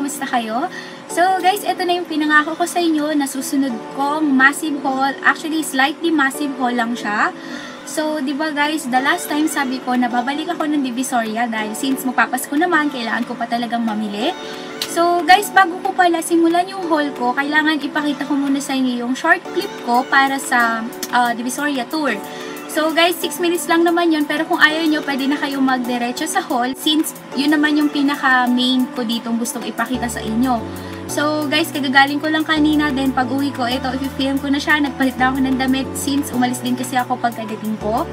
Kumusta kayo? So guys, ito na yung pinangako ko sa inyo na susunod kong massive haul. Actually, slightly massive haul lang siya. So, di ba guys, the last time sabi ko na babalik ako ng Divisoria dahil since magpapasko naman, kailangan ko pa talagang mamili. So guys, bago ko pala simulan yung haul ko, kailangan ipakita ko muna sa inyo yung short clip ko para sa Divisoria tour. So guys, 6 minutes lang naman yun, pero kung ayaw nyo, pwede na kayong magdiretso sa haul since yun naman yung pinaka main ko ditong gustong ipakita sa inyo. So guys, kagagaling ko lang kanina, then pag uwi ko, ito, i-film ko na siya, nagpalit na ako ng damit since umalis din kasi ako pagkadating ko.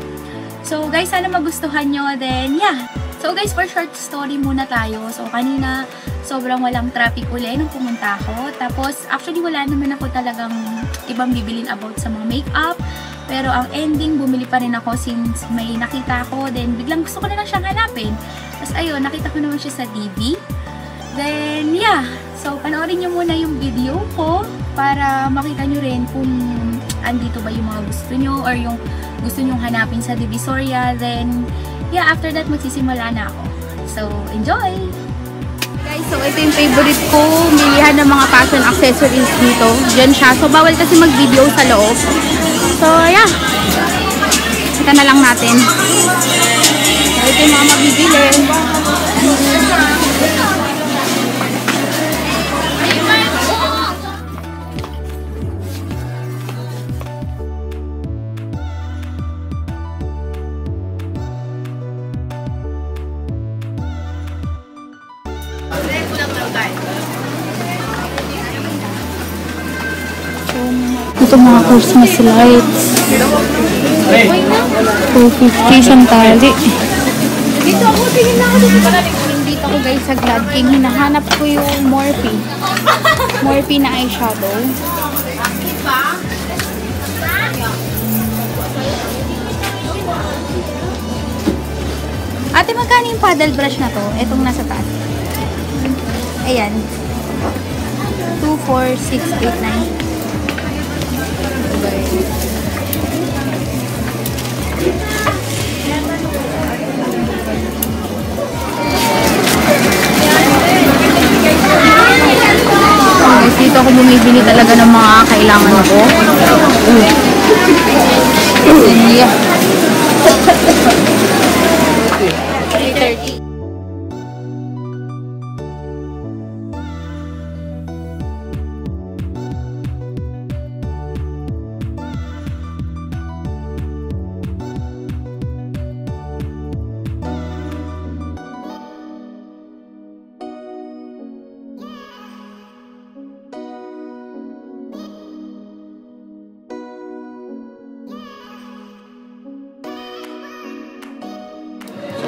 So guys, sana magustuhan nyo, then yeah. So guys, for short story muna tayo. So kanina, sobrang walang traffic uli nung pumunta ako. Tapos, actually wala naman ako talagang ibang bibilin about sa mga makeup. Pero ang ending, bumili pa rin ako since may nakita ako. Then, biglang gusto ko na lang siyang hanapin. Tapos, ayun, nakita ko naman siya sa DB. Then, yeah. So, panoorin nyo muna yung video ko para makita nyo rin kung andito ba yung mga gusto nyo or yung gusto nyong hanapin sa Divisoria. Then, yeah, after that, magsisimula na ako. So, enjoy! Guys, so ito yung favorite ko. Milihan ng mga fashion accessories dito. Diyan siya. So, bawal kasi mag-video sa loob. So, yeah. Kita na lang natin. So, ito yung mga mabibili. Ito mga Christmas lights. 450 isang tali. Dito ako, tingin na ako. Dito ako guys sa Glad King. Hinahanap ko yung Morphe. Morphe na eyeshadow. Ate, magkano yung paddle brush na to? Itong nasa taas. Ayan. 24689. Dito ako bumibili talaga ng mga kailangan ko. Yeah. 330.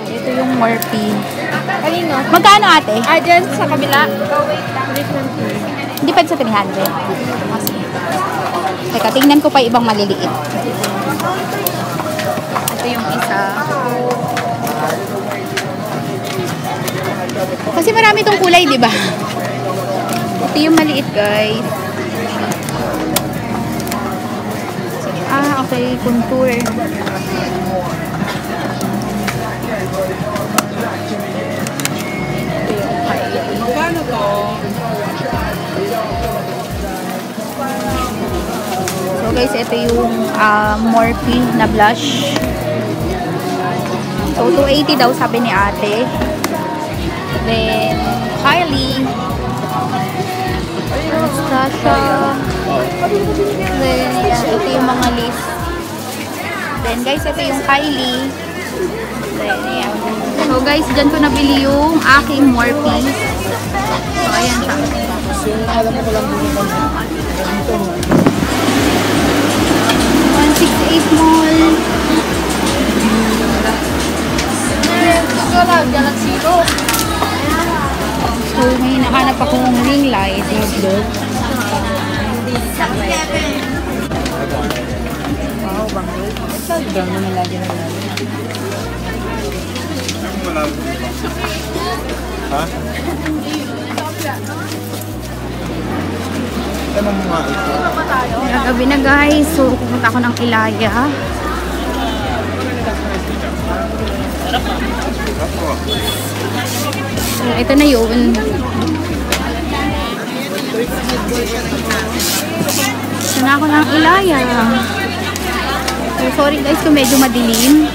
Ito yung Morphe. Kanino? Magkano ate? Dyan sa kabila. Hindi pa sa 300. Teka, tingnan ko pa ibang maliliit. Ito yung isa. Kasi marami itong kulay, di ba? Ito yung maliit, guys. Okay. Contour. Magkano to? So guys, ito yung Morphe na blush. So 280 daw sabi ni ate. Then Kylie, Anastasia. Then ito yung mga list. Then guys, ito yung Kylie. Then yeah. So guys, dyan ko nabili yung aking Morphe. So ayan siya. 168 mall. So may nahanap akong ring light. Wow, banglo. Sobrang nalagyan na lang. Ha? Ano mo nga ito? Gabi na guys, so pupunta ako ng Ilaya. So ito na yun. Sana ako ng Ilaya. So, sorry guys kung medyo madilim.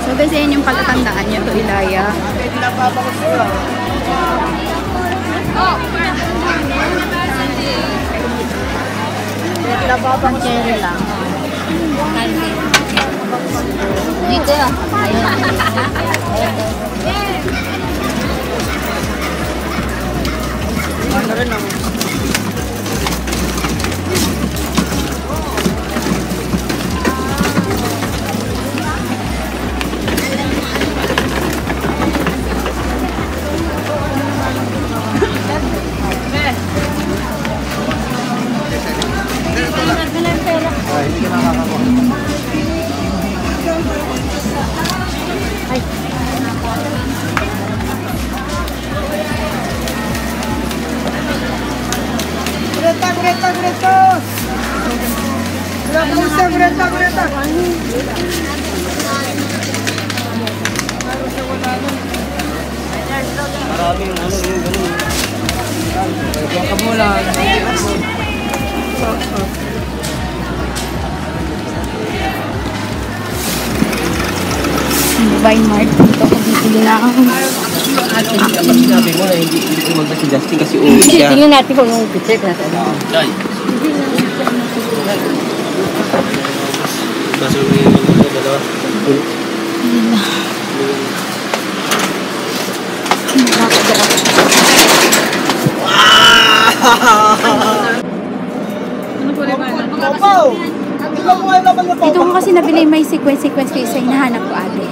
So guys, yan yung palatandaan niya to Ilaya. Cherry lang. Dito ah. Ano rin ang hindi ka nakakakuha. Greta! Greta! Maraming ano yung ganun. Huwag ka mula. Dubai Mart. Dito ako bibili na ako. Dapat sinabi mo na hindi ko magba si Justin kasi uwi siya. Tingnan natin kung yung picture natin. Yan. Kaso yung dalawa. Dito ko kasi nabili may sequence ko isa hinahanap ko ate.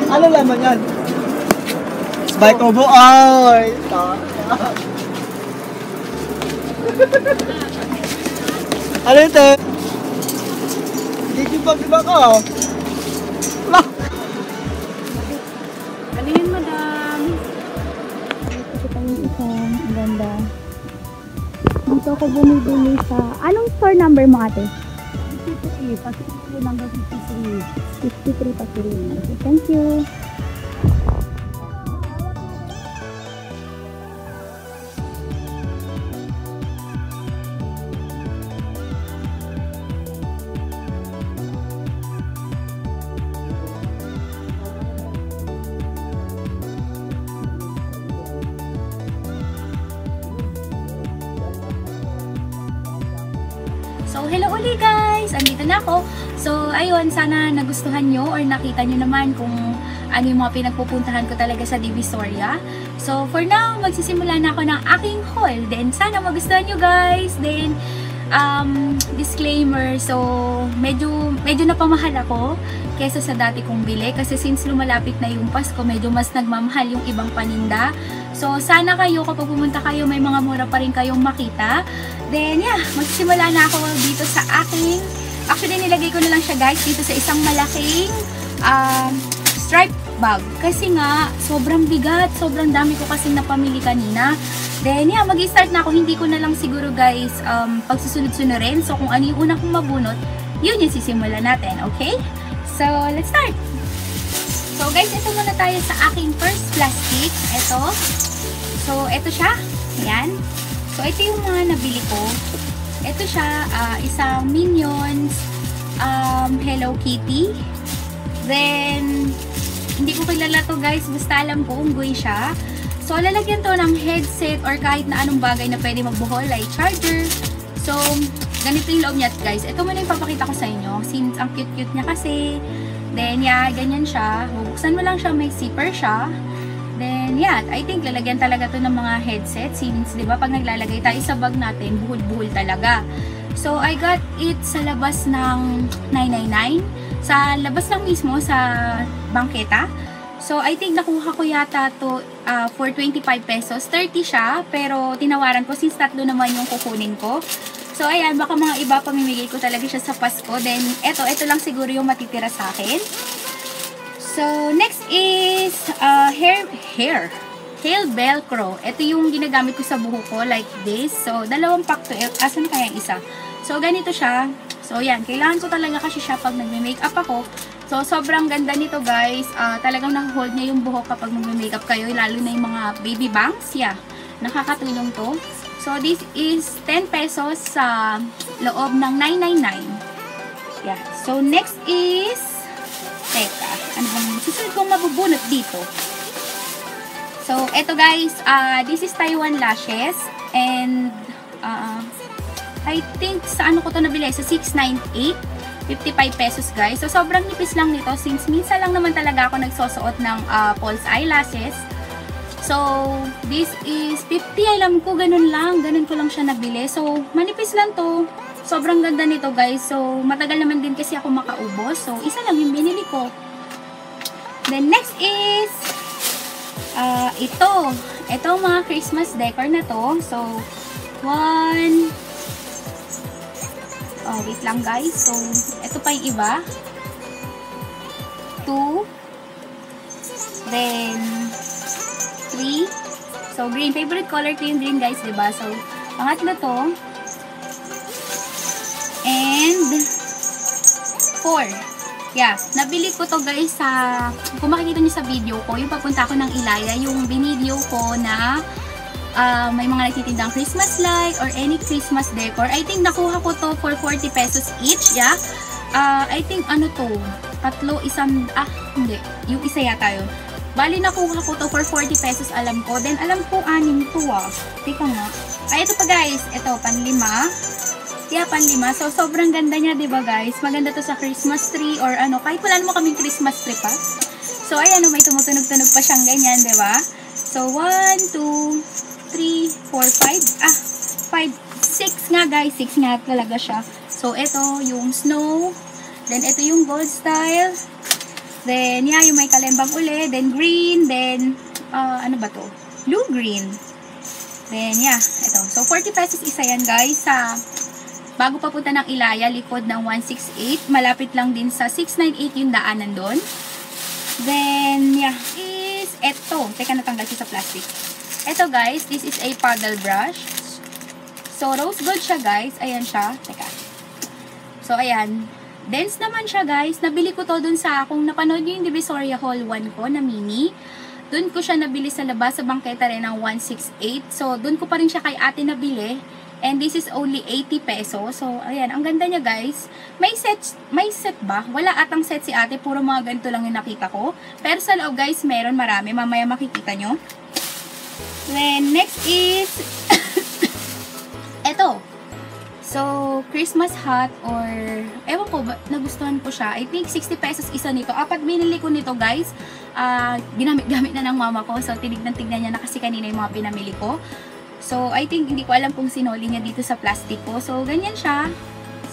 Ano laman yan? Bike obo. Ay! Ano ito? Hindi ba ka? Ano yun, madam? Ito kita yung isa. Ang ganda. Dito ako bumibili sa... Anong store number mo, ate? 53. Pasok number 53. 53 pa rin. Okay, thank you. So, hello uli guys! Andito na ako. So, ayun, sana nagustuhan nyo or nakita nyo naman kung ano yung mga pinagpupuntahan ko talaga sa Divisoria. So, for now, magsisimula na ako ng aking haul. Then, sana magustuhan nyo guys. Then, disclaimer, so, medyo napamahal ako kesa sa dati kong bili. Kasi since lumalapit na yung Pasko, medyo mas nagmamahal yung ibang paninda. So, sana kayo, kapag pumunta kayo, may mga mura pa rin kayong makita. Then, yeah, magsisimula na ako dito sa aking, actually, nilagay ko na lang siya guys, dito sa isang malaking stripe bag. Kasi nga, sobrang bigat, sobrang dami ko kasing napamili kanina. Then, yeah, mag-start na ako. Hindi ko na lang siguro guys, pagsusunod-sunurin. So, kung ano yung una kong mabunot, yun yung sisimulan natin, okay? So, let's start! So, guys, ito muna tayo sa aking first plastic. Ito. So, ito siya. Ayan. So, ito yung mga nabili ko. Ito siya, isang Minions Hello Kitty. Then, hindi ko kilala to guys. Basta alam ko, unggoy siya. So, lalagyan to ng headset or kahit na anong bagay na pwede magbuhol, like charger. So, ganito yung loob niya guys. Ito muna yung papakita ko sa inyo. Since ang cute-cute niya kasi. Then, yeah, ganyan siya. Bubuksan mo lang siya, may zipper siya. Then, yeah, I think lalagyan talaga to ng mga headset since, di ba, pag naglalagay tayo sa bag natin, buhol-buhol talaga. So, I got it sa labas ng 999. Sa labas lang mismo, sa bangketa. So, I think nakuha ko yata to for 25 pesos. 30 siya, pero tinawaran ko since tatlo naman yung kukunin ko. So, ayan, baka mga iba pamimigay ko talaga siya sa Pasko. Then, ito lang siguro yung matitira sa akin. So, next is hair velcro. Ito yung ginagamit ko sa buhok ko, like this. So, dalawang pack to. Asan kaya yung isa? So, ganito siya. So, yan. Kailangan ko talaga kasi siya pag nagme-makeup ako. So, sobrang ganda nito guys. Talagang nakahold niya yung buhok kapag mag-makeup kayo. Lalo na yung mga baby bangs. Yeah, nakakatulong to. So, this is 10 pesos sa loob ng 999. Yeah. So, next is... Teka, ano bang susunod kong mabubunot dito? So, eto guys. This is Taiwan Lashes. And, I think sa ano ko to nabili? Sa 698. 55 pesos guys. So, sobrang nipis lang nito since minsan lang naman talaga ako nagsusuot ng false eyelashes. So, this is 50. Alam ko, ganun lang. Ganun ko lang siya nabili. So, manipis lang to. Sobrang ganda nito guys. So, matagal naman din kasi ako makaubos. So, isa lang yung binili ko. Then, next is ito. Ito mga Christmas decor na to. So, one... Oh, wait lang guys. So, ito pa yung iba. 2. Then, 3. So, green. Favorite color ko yung green guys, diba? So, pangatlo to. And, 4. Yeah. Nabili ko to guys sa, kung makikita nyo sa video ko, yung papunta ko ng Ilaya, yung binideo ko na may mga nagtitindang Christmas light or any Christmas decor. I think nakuha ko to for 40 pesos each, yeah. I think ano to, tatlo, isang, hindi, yung isa yata yun. Bali nakuha ko to for 40 pesos alam ko. Then alam ko 6 to Teka nga. Ito pa guys, ito, panlima. Yeah, panlima. So, sobrang ganda niya, diba guys? Maganda to sa Christmas tree or ano, kahit wala naman kaming Christmas tree pa. So, ayan, may tumutunog-tunog pa siyang ganyan, diba? So, 1, 2, 3, 4, 5. 5, 6 nga guys. 6 nga talaga siya. So, ito yung snow. Then, ito yung gold style. Then, yeah, yung may kalembang uli. Then, green. Then, ano ba to? Blue-green. Then, yeah, ito. So, 40 pesos isa yan guys. Bago papunta ng Ilaya, likod ng 168. Malapit lang din sa 698 yung daanan doon. Then, yeah, is ito. Teka, natanggal siya sa plastic. Ito guys, this is a paddle brush. So, rose gold siya guys. Ayan siya. Teka. So, ayan. Dense naman siya guys. Nabili ko to dun sa, kung napanood nyo yung Divisoria Hall 1 ko na mini. Dun ko siya nabili sa labas sa bangketa rin ng 168. So, dun ko pa rin siya kay ate nabili. And this is only 80 pesos. So, ayan. Ang ganda niya guys. May set ba? Wala atang set si ate. Puro mga ganito lang yung nakita ko. Pero sa loob guys, meron marami. Mamaya makikita nyo. Then, next is eto. So, Christmas hat or ewan ko, nagustuhan ko siya. I think 60 pesos isa nito. 4 binili ko nito guys. Ginamit-gamit na ng mama ko. So, tinignan-tignan niya na kasi kanina yung mga pinamili ko. So, I think hindi ko alam kung sinoli niya dito sa plastic ko. So, ganyan siya.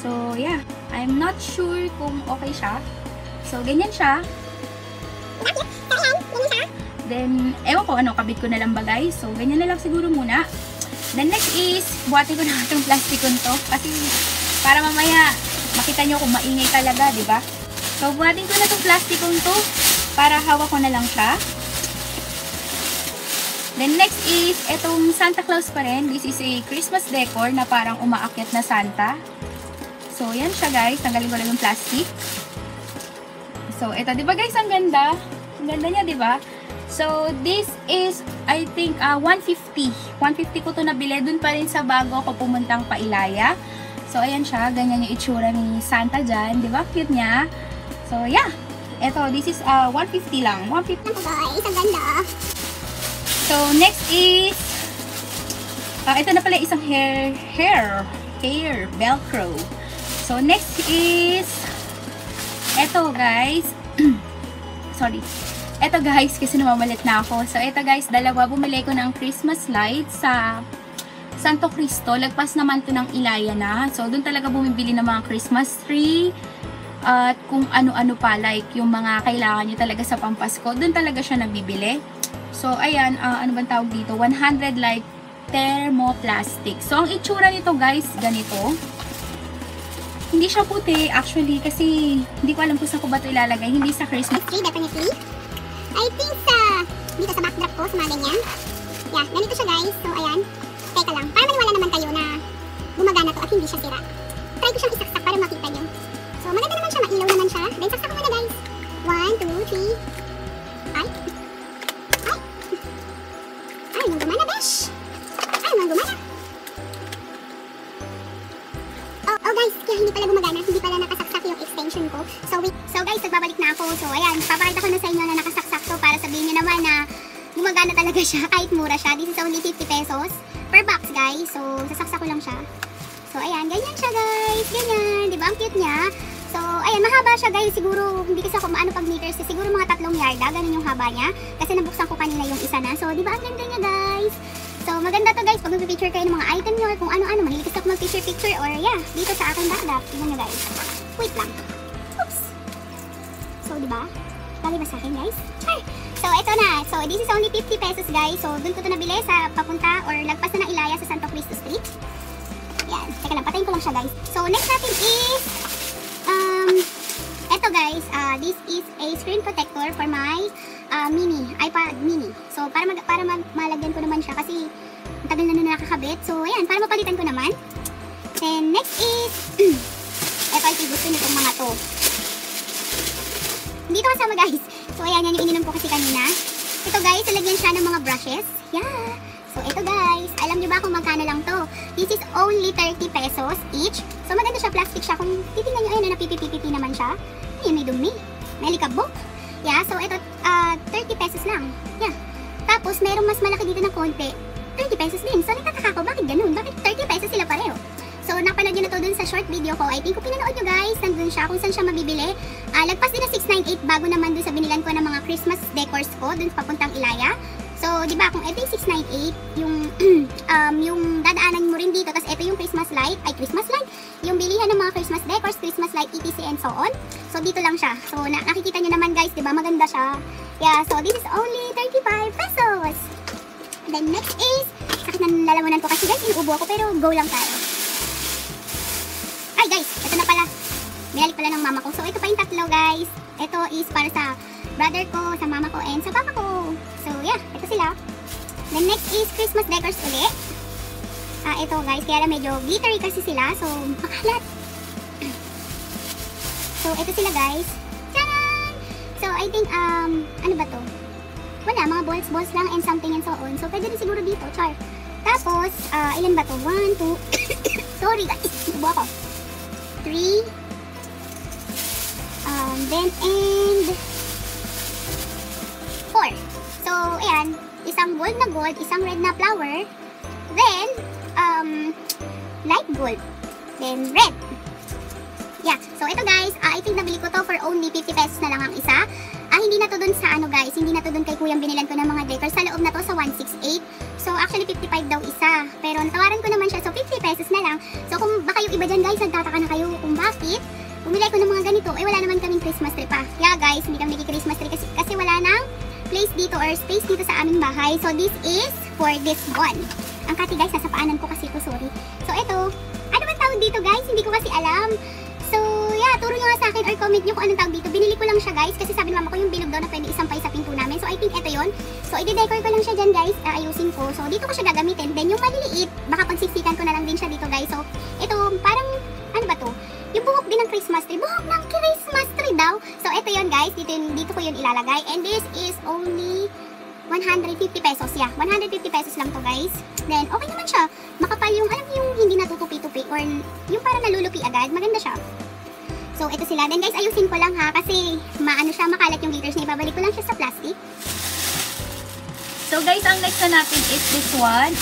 So, yeah. I'm not sure kung okay siya. So, ganyan siya. Then, ewan ko ano, kabit ko na lang ba guys. So, ganyan na lang siguro muna. Then, next is, buhatin ko na itong plastikon to. Kasi, para mamaya, makita nyo kung maingay talaga, diba? So, buhatin ko na itong plastikon to. Para hawak ko na lang siya. Then, next is, itong Santa Claus pa rin. This is a Christmas decor na parang umaakyat na Santa. So, yan siya guys. Tanggalin ko lang yung plastic. So, ito, diba guys, ang ganda? Ang ganda niya, diba? So, this is, I think, 150. 150 ko to nabili. Dun pa rin sa bago ako pumuntang pa Ilaya. So, ayan siya. Ganyan yung itsura ni Santa dyan. Diba? Cute niya. So, yeah. Ito, this is 150 lang. 150 guys. Ang ganda. So, next is, ito na pala isang hair velcro. So, next is, ito guys. Sorry. Ito guys, kasi namamalit na ako. So, ito guys, dalawa. Bumili ko ng Christmas lights sa Santo Cristo. Lagpas naman to ng Ilaya na. So, doon talaga bumibili ng mga Christmas tree. At kung ano-ano pa, like yung mga kailangan nyo talaga sa Pampasko. Doon talaga siya nabibili. So, ayan, ano bang tawag dito? 100 light thermoplastic. So, ang itsura nito guys, ganito. Hindi siya puti, actually, kasi hindi ko alam kung saan ko ba ito ilalagay. Hindi sa Christmas tree, definitely. I think dito sa backdrop ko, sa mga ganyan. Yeah, ganito siya guys. So, ayan. Teka lang. Para maniwala naman kayo na gumagana to at hindi siya sira. Try ko siyang isaksak para makita nyo. So, maganda naman siya. Mailaw naman siya. Then, saksak ko muna guys. 3. Ay. Ay. Ay, nang gumana, besh. Ay, nang gumana. Oh guys, kaya hindi pala gumagana. Hindi pala nakasaksak yung extension ko. So guys, nagbabalik na ako. So ayan, papakita ko na sa inyo na nakasaksak to para sabihin nyo naman na gumagana talaga siya kahit mura siya. This is only 50 pesos per box, guys. So sasaksak ko lang siya. So ayan, ganyan siya, guys. Ganyan, di ba? Ang cute niya. So ayan, mahaba siya, guys. Siguro, hindi kasi ako maano pag meters. Siguro mga 3 yarda. Ganun yung haba niya. Kasi nabuksan ko kanina yung isa na. So di ba? Ang ganda niya, guys. So maganda to, guys. Pag mag-picture kayo ng mga item nyo or kung ano-ano. Mahilig ako mag-picture or yeah, dito sa aking backdrop. Tingnan nyo, guys. Wait lang. Oops. So di ba? Bagay ba sa akin, guys? Char! So, ito na. So, this is only 50 pesos, guys. So, dun ko ito nabili sa papunta or lagpas na ng Ilaya sa Santo Cristo Street. Yan. Teka lang, patayin ko lang siya, guys. So, next natin is, ito, guys. This is a screen protector for my iPad mini. So, para malagyan ko naman siya kasi ang tagal na nakakabit. So, ayan. Para mapalitan ko naman. Then, next is, ito ay gusto nyo itong mga to. Hindi ito kasama, guys. So, ayan, yan yung ininom ko kasi kanina. Ito, guys, lalagyan siya ng mga brushes. Yeah. So, ito, guys. Alam nyo ba kung magkano lang to? This is only 30 pesos each. So, maganda siya. Plastic siya. Kung titignan nyo, ayun, napipipipi naman siya. Ayun, may dumi. May alikabok. Yeah. So, ito, 30 pesos lang. Yeah. Tapos, merong mas malaki dito ng konti. 30 pesos din. So, nagtataka ko, bakit ganun? Bakit 30 pesos sila pareho? So, napanood nyo na to dun sa short video ko. I think kung pinanood nyo, guys, nandun siya kung saan siya mabibili. Lagpas din na 698 bago naman dun sa binilan ko ng mga Christmas decors ko dun sa papuntang Ilaya. So, di ba kung ito yung 698, yung dadaanan mo rin dito, tapos ito yung Christmas light, yung bilihan ng mga Christmas decors, Christmas light, etc. and so on. So, dito lang siya. So, nakikita nyo naman, guys, di ba? Maganda siya. Yeah, so this is only 35 pesos. Then, next is, sakit na lalamunan ko kasi, guys, inuubo ako, pero go lang tayo. Ay, guys, ito na pala. Binalik pala ng mama ko. So, ito pa yung tatlo, guys. Ito is para sa brother ko, sa mama ko, and sa papa ko. So, yeah, ito sila. Then, next is Christmas decors ulit. Ito, guys, kaya lang medyo glittery kasi sila. So, makalat. So, ito sila, guys. Tcharan! So, I think, ano ba to? Wala, mga balls lang and something and so on. So, pwede rin siguro dito, char. Tapos, ilan ba to? 1, 2, sorry, guys. Ibo ako. 3, then and 4. So, ayan, isang gold na gold, isang red na flower, then light gold, then red. Yeah, so ito, guys, I think nabili ko to for only 50 pesos na lang ang isa. Hindi na to dun sa ano, guys, hindi na to dun kay kuyang binilan ko ng mga decors. Sa loob na to sa 168. So, actually 55 daw isa. Pero natawaran ko naman siya, so 50 pesos na lang. So, kung baka yung iba dyan, guys, nagtataka na kayo kung bakit bumili ko ng mga ganito, wala naman kaming Christmas tree pa. Yeah, guys, hindi kami nag-Christmas tree kasi wala nang place dito or space dito sa aming bahay. So, this is for this one. Ang kati, guys, nasa paanan ko kasi ito, sorry. So, ito, ano ba tawag dito, guys? Hindi ko kasi alam. So, yeah, turo nyo nga sa akin or comment nyo kung anong tawag dito. Binili ko lang siya, guys, kasi sabi ng mama ko yung bilog daw na pwede isampay sa pinto namin. So, I think ito yon. So, i-decor ko lang siya dyan, guys. Ayusin ko. So, dito ko siya gagamitin. Then, yung maliliit, baka pagsiksikan ko na lang din siya dito, guys. So, ito, parang, ano ba to? Yung buhok din ng Christmas tree. Buhok ng Christmas tree daw. So, ito yon, guys. Dito ko yun ilalagay. And this is only 150 pesos. Yeah, 150 pesos lang to, guys. Then, okay naman siya. Makapal yung, alam yung hindi natutupi-tupi or yung parang nalulupi agad. Maganda siya. So, ito sila. Then, guys, ayusin ko lang ha kasi maano siya, makalat yung glitters niya. Ibabalik ko lang siya sa plastic. So, guys, ang next na natin is this one.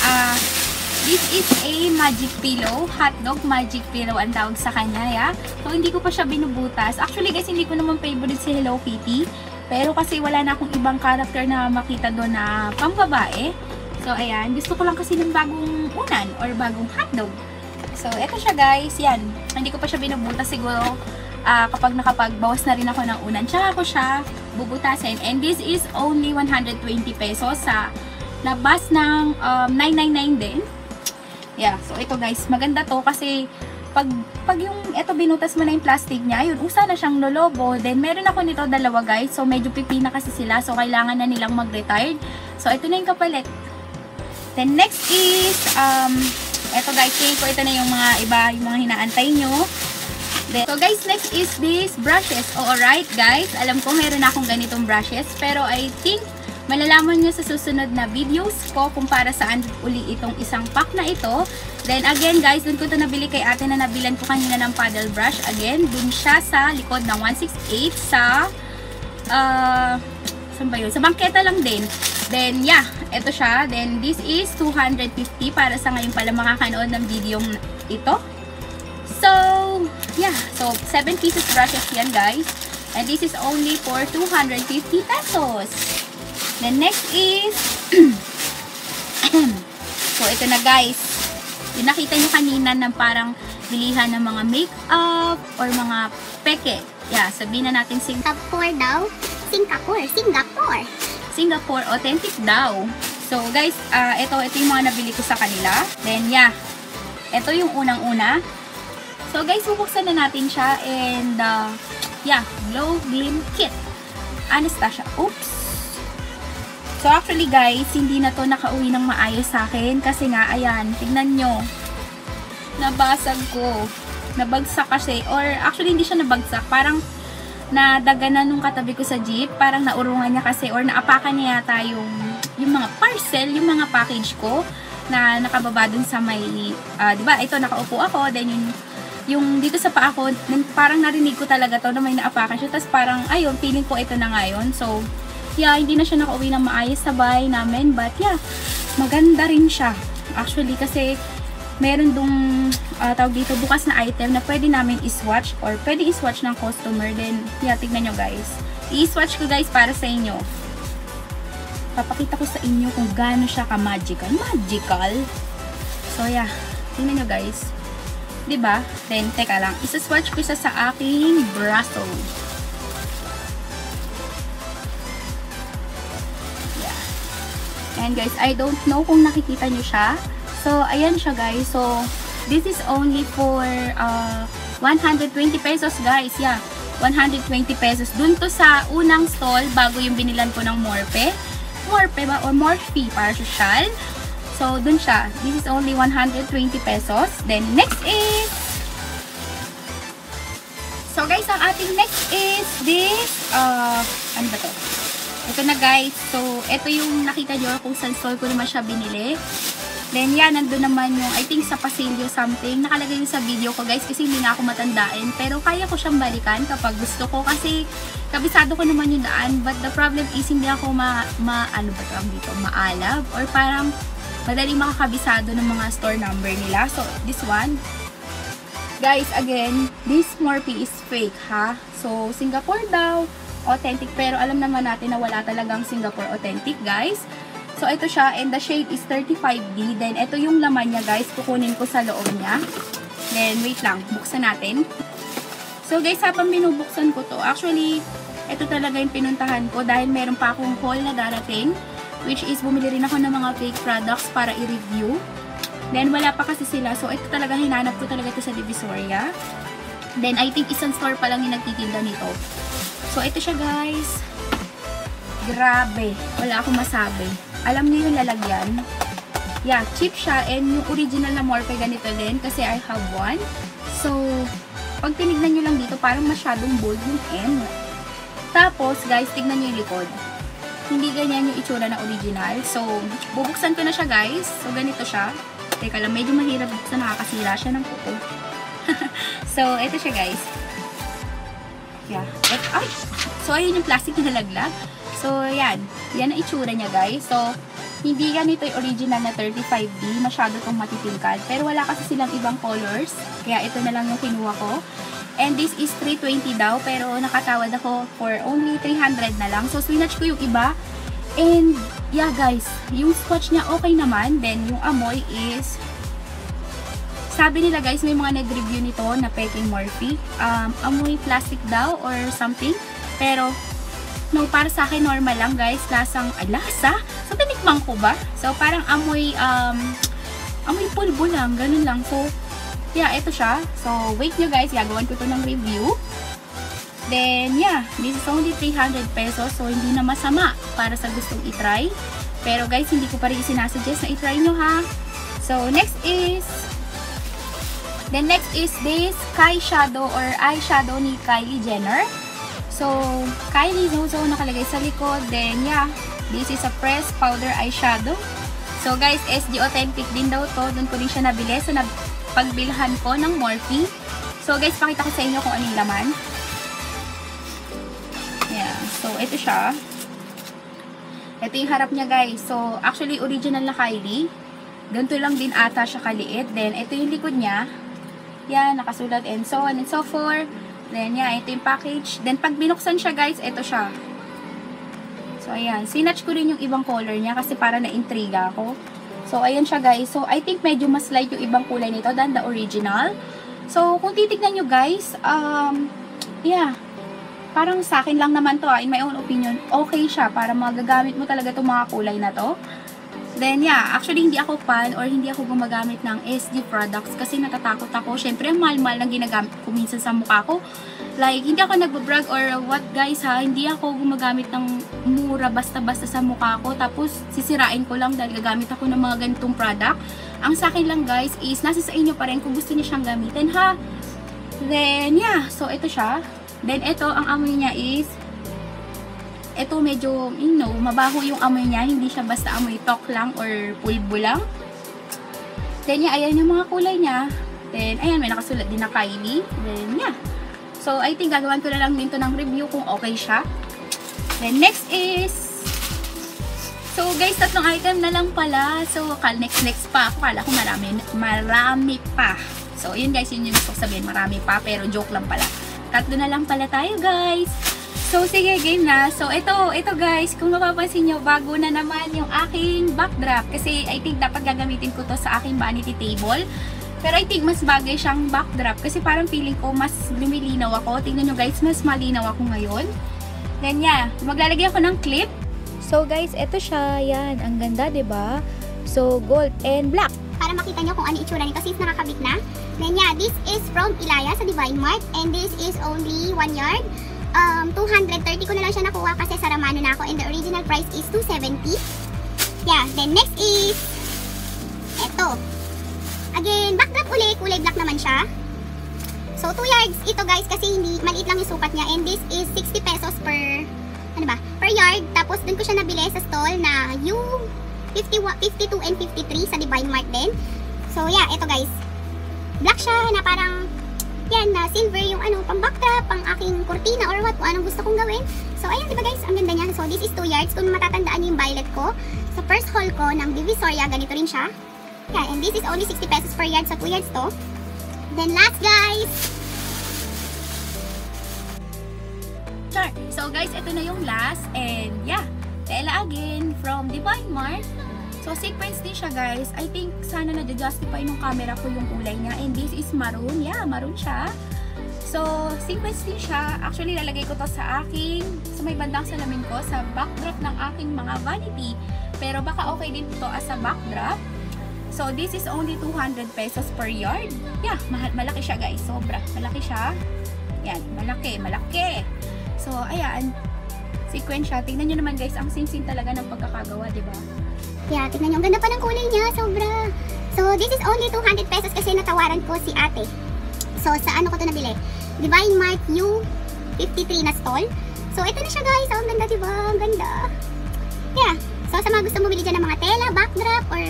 This is a magic pillow. Hotdog magic pillow ang tawag sa kanya, yeah. So, hindi ko pa siya binubutas. Actually, guys, hindi ko naman favorite si Hello Kitty. Pero kasi wala na akong ibang character na makita doon na pambabae. So, ayan. Gusto ko lang kasi ng bagong unan or bagong hotdog. So, eto siya, guys. Yan. Hindi ko pa siya binubutas. Siguro, kapag nakapagbawas na rin ako ng unan, tsaka ko siya bubutasin. And this is only 120 pesos sa labas ng 999 din. Yeah. So, ito, guys. Maganda to kasi pag yung ito binutas mo na yung plastic niya, yun, usa na siyang lolobo. Then, meron ako nito dalawa, guys. So, medyo pipi na kasi sila. So, kailangan na nilang mag-retired. So, ito na yung kapalit. Then, next is, ito, guys, tingin ko ito na yung mga iba, yung mga hinaantay nyo. Then, so guys, next is these brushes. Alright guys, alam ko meron akong ganitong brushes, pero I think malalaman nyo sa susunod na videos ko kung para saan uli itong isang pack na ito. Then again guys, dun ko ito nabili kay ate na nabilan ko kanina ng paddle brush. Again, dun siya sa likod ng 168 sa saan ba yun? Sa bangketa lang din. Then yeah, ito siya. Then this is 250 para sa ngayon pala makakanood ng video ito. So yeah, so 7 pieces brushes yan guys. And this is only for 250 pesos. Then next is so ito na guys, yung nakita nyo kanina ng parang bilihan ng mga makeup or mga peke. Yeah, sabihin na natin Singapore daw. Singapore. Authentic daw. So guys, ito yung mga nabili ko sa kanila. Then yeah, ito yung unang-una. So guys, bubuksan na natin siya. And yeah, Glow Gleam Kit Anastasia. Oops. So actually guys, hindi na to nakauwi ng maayos sa akin. Kasi nga, ayan, tignan nyo. Nabasag ko. Nabagsak kasi. Or actually hindi siya nabagsak. Parang nadaganan nung katabi ko sa jeep. Parang naurungan niya kasi. Or naapakan niya yata yung mga parcel, yung mga package ko. Na nakababa dun sa may, diba, ito nakaupo ako. Then yung dito sa paa ko, parang narinig ko talaga to na may naapakan siya. Tapos parang, ayun, feeling ko ito na ngayon. So, yeah, hindi na siya nakauwi ng maayos sa bahay namin. But yeah, maganda rin siya. Actually, kasi meron dong tawag dito, bukas na item na pwede namin iswatch or pwede iswatch ng customer. Then, yeah, tignan nyo guys. I-swatch ko guys para sa inyo. Papakita ko sa inyo kung gaano siya ka-magical. Magical? So, yeah. Tignan nyo guys. Diba? Then, teka lang. Isa-swatch ko isa sa aking braso. And guys, I don't know kung nakikita nyo siya. So, ayan siya guys. So, this is only for 120 pesos guys. Yeah, 120 pesos. Dun to sa unang stall bago yung binilan ko ng Morphe. Morphe ba? Or Morphe para social. So, dun siya. This is only 120 pesos. Then, next is... So, guys, ang ating next is this... ano ba to? Ito na guys. So, ito yung nakita nyo kung saan stall ko naman siya binili. Then, yan, nandun naman yung, I think sa Pasilio something. Nakalagay yung sa video ko guys kasi hindi na ako matandaan. Pero kaya ko siyang balikan kapag gusto ko kasi kabisado ko naman yung daan. But the problem is hindi ako ano ba tawag dito? Maalab. Or parang madaling makakabisado ng mga store number nila. So, this one. Guys, again, this Morphe is fake ha. So, Singapore daw. Authentic, pero alam naman natin na wala talagang Singapore authentic guys. So ito siya, and the shade is 35D. Then ito yung laman niya guys, kukunin ko sa loob niya. Then wait lang, buksan natin. So guys, habang binubuksan ko to, actually ito talaga yung pinuntahan ko dahil meron pa akong haul na darating, which is bumili rin ako ng mga fake products para i-review. Then wala pa kasi sila, so ito talaga hinanap ko talaga ito sa Divisoria. Then I think isang store pa lang yung nagtitinda nito. So, ito siya guys. Grabe. Wala akong masabi. Alam niyo yung lalagyan. Yeah, cheap siya. And yung original na Morphe ganito din. Kasi I have one. So, pag tinignan nyo lang dito, parang masyadong bold yung M. Tapos, guys, tignan nyo yung likod. Hindi ganyan yung itsura na original. So, bubuksan ko na siya guys. So, ganito siya. Teka lang, medyo mahirap buksan. Nakakasira siya ng kuko. So, ito siya guys. Yeah. Ay! So, ayun yung plastic na nalaglag. So, yan. Yan ang itsura niya, guys. So, hindi ganito yung original na 35D. Masyado itong matitingkad. Pero wala kasi silang ibang colors. Kaya ito na lang yung kinuha ko. And this is 320 daw. Pero nakatawad ako for only 300 na lang. So, swinatch ko yung iba. And, yeah, guys. Yung swatch niya okay naman. Then, yung amoy is... Sabi nila guys, may mga nag-review nito na peking Morphe. Amoy plastic daw or something. Pero, no, para sa akin normal lang guys. Lasang, lasa? So, tinikman ko ba? So, parang amoy pulbo lang. Ganun lang. So, yeah, ito siya. So, wait nyo guys. Gagawin ko to ng review. Then, yeah, this is only 300 pesos. So, hindi na masama para sa gustong itry. Pero guys, hindi ko pa rin isinasuggest na itry nyo ha. So, next is... Then next is this Kai Shadow or eyeshadow ni Kylie Jenner. So, Kylie Zozo nakalagay sa likod. Then, yeah, this is a pressed powder eyeshadow. So, guys, SG Authentic din daw to. Doon ko rin siya nabili sa pagbilhan ko ng Morphe. So, guys, pakita ko sa inyo kung ano yung laman. Yeah, so, ito siya. Ito yung harap niya, guys. So, actually, original na Kylie. Ganito lang din ata siya kaliit. Then, ito yung likod niya. Yan, nakasulat and so on and so forth. Then, yeah, ito yung package. Then, pag binuksan siya, guys, ito siya. So, ayan. Sinatch ko rin yung ibang color niya kasi para na-intriga ako. So, ayan siya, guys. So, I think medyo mas light yung ibang kulay nito than the original. So, kung titignan nyo, guys, yeah, parang sa akin lang naman to, in my own opinion, okay siya para magagamit mo talaga itong mga kulay na to. Then, yeah, actually, hindi ako fan or hindi ako gumagamit ng SG products kasi natatakot ako. Siyempre, ang mahal-mahal lang ginagamit ko minsan sa mukha ko. Like, hindi ako nagbabrag or what, guys, ha. Hindi ako gumagamit ng mura basta-basta sa mukha ko. Tapos, sisirain ko lang dahil gagamit ako ng mga ganitong product. Ang sa akin lang, guys, is nasa sa inyo pa rin kung gusto niyo siyang gamitin, ha. Then, yeah, so, ito siya. Then, ito, ang amoy niya is ito medyo, you know, mabaho yung amoy niya. Hindi siya basta amoy talk lang or pulbo lang. Then, yeah, ayan yung mga kulay niya. Then, ayan, may nakasulat din na Kylie. Then, yeah. So, I think gagawin ko na lang din to ng review kung okay siya. Then, next is so, guys, tatlong item na lang pala. So, next pa. Akala ko marami pa. So, yun guys, yun yung gusto ko sabihin. Marami pa, pero joke lang pala. Tatlo na lang pala tayo, guys. So, sige, game na. So, ito guys, kung mapapansin nyo, bago na naman yung aking backdrop. Kasi, I think dapat gagamitin ko to sa aking vanity table. Pero, I think mas bagay siyang backdrop. Kasi parang feeling ko, mas lumilinaw ako. Tingnan nyo guys, mas malinaw ako ngayon. Then, yeah, maglalagay ako ng clip. So, guys, ito siya. Yan, ang ganda, diba? So, gold and black. Para makita nyo kung ano itsura nito since nakakabit na. Then, yeah, this is from Ilaya sa Divine Mart. And this is only 1 yard. 230 ko na lang siya nakuha kasi sa Ramano na ako and the original price is 270. Yeah, then next is eto. Again, backdrop uli, kulay black naman siya. So 2 yards ito guys kasi hindi maliit lang yung sukat niya and this is 60 pesos per per yard. Tapos dun ko siya nabili sa stall na yung 52 and 53 sa Divine Mart din. So yeah, ito guys. Black siya na parang yan, na silver yung pang backdrop, pang aking kurtina or what, kung anong gusto kong gawin. So, ayun, diba guys, ang ganda niya. So, this is 2 yards. Kung matatandaan niyo yung violet ko, sa first haul ko ng Divisoria, ganito rin siya. Yeah, and this is only 60 pesos per yard, sa 2 yards to. Then, last guys. Sure. So, guys, ito na yung last. And, yeah, Tela again from Divine Mart. So, sequence din siya, guys. I think, sana na-justify nung camera ko yung kulay niya. And this is maroon. Yeah, maroon siya. So, sequence din siya. Actually, lalagay ko to sa may bandang salamin ko, sa backdrop ng aking mga vanity. Pero, baka okay din to as a backdrop. So, this is only 200 pesos per yard. Yeah, malaki siya, guys. Sobra. Malaki siya. Yan, malaki. So, ayan. Sequence siya. Tingnan nyo naman, guys. Ang sing-sing talaga ng pagkakagawa, diba? Yeah, tignan nyo. Ang ganda pa ng kulay niya. Sobra. So, this is only 200 pesos kasi natawaran ko si ate. So, sa ano ko ito nabili? Divine Mart U53 na stall. So, ito na siya guys. So, ang ganda, diba? Ang ganda. Yeah. So, sa mga gusto bumili dyan ng mga tela, backdrop, or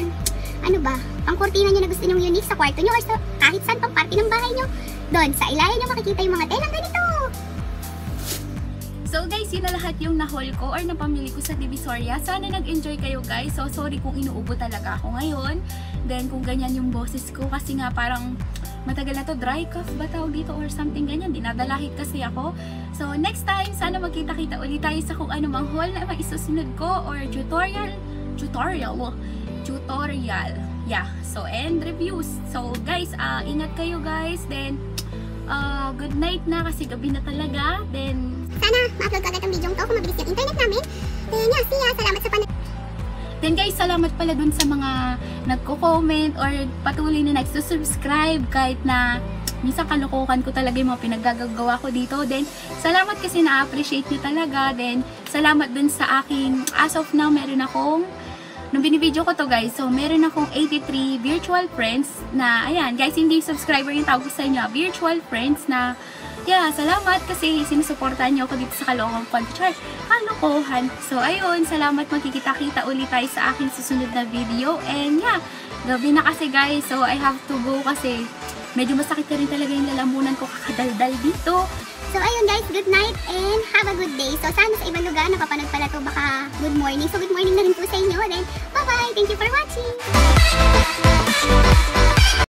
ano ba? Ang kurtina nyo na gusto nyo unique sa kwarto nyo or sa kahit saan pang party ng bahay nyo. Doon, sa ilayan nyo makikita yung mga telang ganito. So guys, yun na lahat yung na-haul ko or napamili ko sa Divisoria. Sana nag-enjoy kayo guys. So sorry kung inuubo talaga ako ngayon. Then kung ganyan yung boses ko kasi nga parang matagal na to, dry cough ba tawag dito or something ganyan. Dinadalahit kasi ako. So next time, sana magkita-kita ulit tayo sa kung ano mang haul na maisusunod ko or tutorial. Yeah, so and reviews. So guys, ingat kayo guys. Then good night na kasi gabi na talaga. Then sana ma-upload ko agad ang video to kung mabilis yung internet namin. Then yeah, see ya. Salamat sa panonood. Then guys, salamat pala dun sa mga nagko-comment or patuloy na nagsusubscribe kahit na minsan kalukuhan ko talaga yung mga pinaggagawa ko dito. Then salamat kasi na-appreciate nyo talaga. Then salamat dun sa aking, as of now, meron akong nung binibideo ko to guys, so meron akong 83 virtual friends na, ayan, guys, hindi subscriber yung tawag ko sa inyo, virtual friends na, yeah, salamat kasi sinusuportahan niyo ako dito sa Kalokohan Podcast. Kalokohan. So, ayun, salamat, magkikita-kita ulit tayo sa aking susunod na video. And yeah, gabi na kasi guys, so I have to go kasi medyo masakit na rin talaga yung lalamunan ko kakadaldal dito. So, ayun guys, good night and have a good day. So, sana sa ibang lugar napapanood pala to, baka good morning. So, good morning na rin po sa inyo. Then, bye-bye! Thank you for watching!